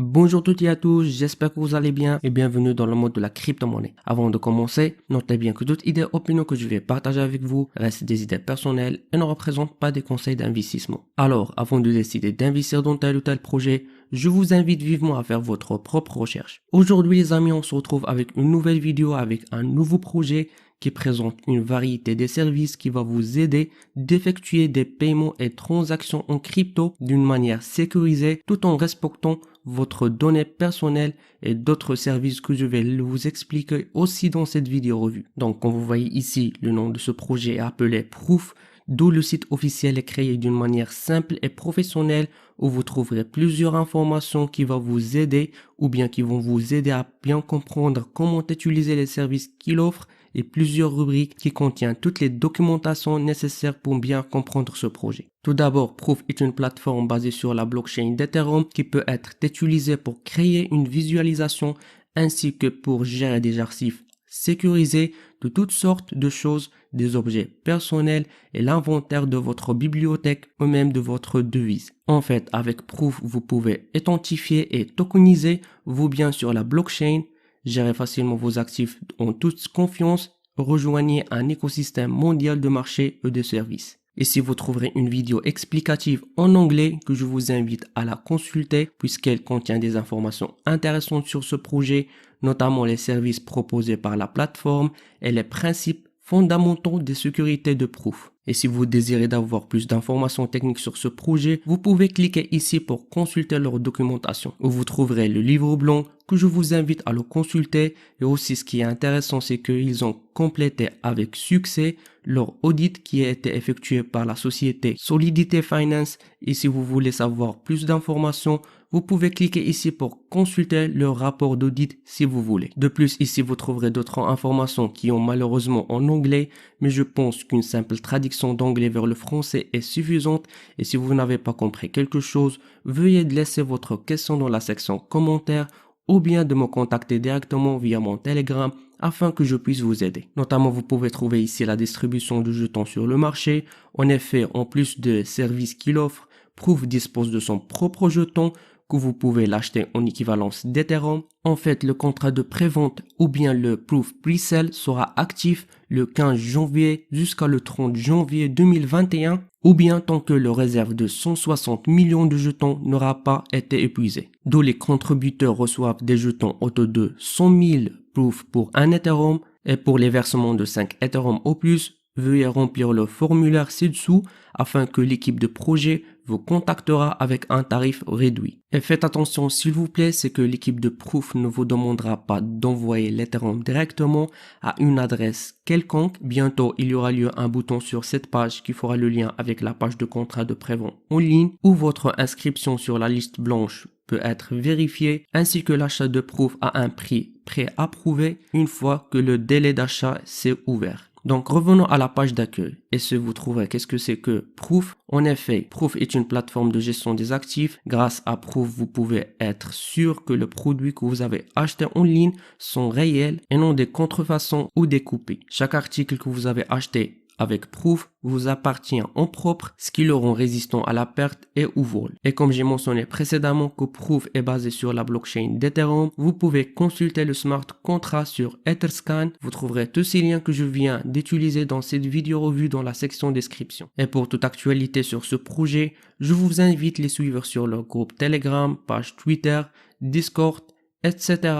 Bonjour toutes et à tous, j'espère que vous allez bien et bienvenue dans le monde de la crypto-monnaie. Avant de commencer, notez bien que toute idée ou opinion que je vais partager avec vous restent des idées personnelles et ne représentent pas des conseils d'investissement. Alors, avant de décider d'investir dans tel ou tel projet, je vous invite vivement à faire votre propre recherche. Aujourd'hui les amis, on se retrouve avec une nouvelle vidéo avec un nouveau projet qui présente une variété de services qui va vous aider d'effectuer des paiements et transactions en crypto d'une manière sécurisée tout en respectant votre données personnelles et d'autres services que je vais vous expliquer aussi dans cette vidéo revue. Donc comme vous voyez ici, le nom de ce projet est appelé Proof, d'où le site officiel est créé d'une manière simple et professionnelle où vous trouverez plusieurs informations qui vont vous aider ou bien qui vont vous aider à bien comprendre comment utiliser les services qu'il offre et plusieurs rubriques qui contiennent toutes les documentations nécessaires pour bien comprendre ce projet. Tout d'abord, Proof est une plateforme basée sur la blockchain d'Ethereum qui peut être utilisée pour créer une visualisation ainsi que pour gérer des archives sécurisés de toutes sortes de choses, des objets personnels et l'inventaire de votre bibliothèque ou même de votre devise. En fait, avec Proof, vous pouvez authentifier et tokeniser vos biens sur la blockchain, gérer facilement vos actifs en toute confiance, rejoignez un écosystème mondial de marché et de services. Ici, vous trouverez une vidéo explicative en anglais que je vous invite à la consulter puisqu'elle contient des informations intéressantes sur ce projet, notamment les services proposés par la plateforme et les principes fondamentaux de sécurité de Proof. Et si vous désirez d'avoir plus d'informations techniques sur ce projet, vous pouvez cliquer ici pour consulter leur documentation, où vous trouverez le livre blanc que je vous invite à le consulter. Et aussi ce qui est intéressant, c'est qu'ils ont complété avec succès leur audit qui a été effectué par la société Solidity Finance. Et si vous voulez savoir plus d'informations, vous pouvez cliquer ici pour consulter leur rapport d'audit si vous voulez. De plus, ici vous trouverez d'autres informations qui ont malheureusement en anglais, mais je pense qu'une simple traduction d'anglais vers le français est suffisante. Et si vous n'avez pas compris quelque chose, veuillez laisser votre question dans la section commentaires ou bien de me contacter directement via mon Telegram afin que je puisse vous aider. Notamment, vous pouvez trouver ici la distribution de jetons sur le marché. En effet, en plus de services qu'il offre, Proof dispose de son propre jeton que vous pouvez l'acheter en équivalence d'Ethereum. En fait, le contrat de prévente ou bien le Proof Pre-Sale sera actif le 15 janvier jusqu'à le 30 janvier 2021 ou bien tant que le réserve de 160 millions de jetons n'aura pas été épuisé. D'où les contributeurs reçoivent des jetons autour de 100 000 Proof pour un Ethereum et pour les versements de 5 Ethereum au plus, veuillez remplir le formulaire ci-dessous afin que l'équipe de projet vous contactera avec un tarif réduit. Et faites attention s'il vous plaît, c'est que l'équipe de Proof ne vous demandera pas d'envoyer l'Ethereum directement à une adresse quelconque. Bientôt, il y aura lieu un bouton sur cette page qui fera le lien avec la page de contrat de prévente en ligne où votre inscription sur la liste blanche peut être vérifiée ainsi que l'achat de Proof à un prix pré-approuvé une fois que le délai d'achat s'est ouvert. Donc revenons à la page d'accueil et ce vous trouverez qu'est-ce que c'est que Proof. En effet, Proof est une plateforme de gestion des actifs. Grâce à Proof, vous pouvez être sûr que le produit que vous avez acheté en ligne sont réels et non des contrefaçons ou des copies. Chaque article que vous avez acheté avec Proof vous appartient en propre, ce qui le rend résistant à la perte et au vol. Et comme j'ai mentionné précédemment que Proof est basé sur la blockchain d'Ethereum, vous pouvez consulter le smart contract sur Etherscan. Vous trouverez tous ces liens que je viens d'utiliser dans cette vidéo revue dans la section description. Et pour toute actualité sur ce projet, je vous invite à les suivre sur leur groupe Telegram, page Twitter, Discord, etc.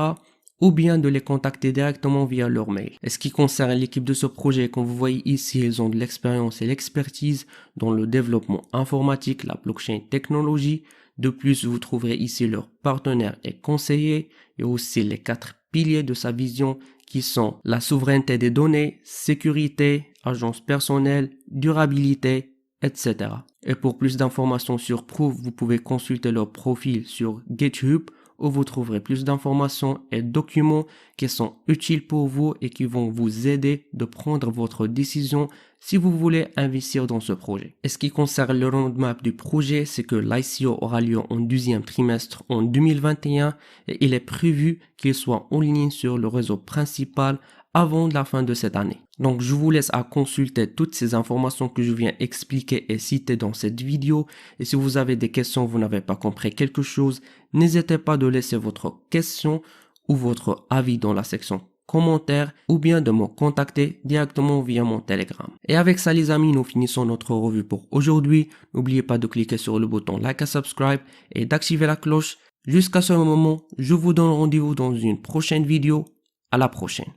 ou bien de les contacter directement via leur mail. Et ce qui concerne l'équipe de ce projet, comme vous voyez ici, ils ont de l'expérience et l'expertise dans le développement informatique, la blockchain technologie. De plus, vous trouverez ici leurs partenaires et conseillers et aussi les 4 piliers de sa vision qui sont la souveraineté des données, sécurité, agence personnelle, durabilité, etc. Et pour plus d'informations sur Proof, vous pouvez consulter leur profil sur GitHub où vous trouverez plus d'informations et documents qui sont utiles pour vous et qui vont vous aider de prendre votre décision si vous voulez investir dans ce projet. Et ce qui concerne le roadmap du projet, c'est que l'ICO aura lieu en deuxième trimestre en 2021 et il est prévu qu'il soit en ligne sur le réseau principal avant la fin de cette année. Donc je vous laisse à consulter toutes ces informations que je viens expliquer et citer dans cette vidéo. Et si vous avez des questions, vous n'avez pas compris quelque chose, n'hésitez pas de laisser votre question ou votre avis dans la section commentaires ou bien de me contacter directement via mon Telegram. Et avec ça les amis, nous finissons notre revue pour aujourd'hui. N'oubliez pas de cliquer sur le bouton like et subscribe et d'activer la cloche. Jusqu'à ce moment, je vous donne rendez-vous dans une prochaine vidéo. À la prochaine.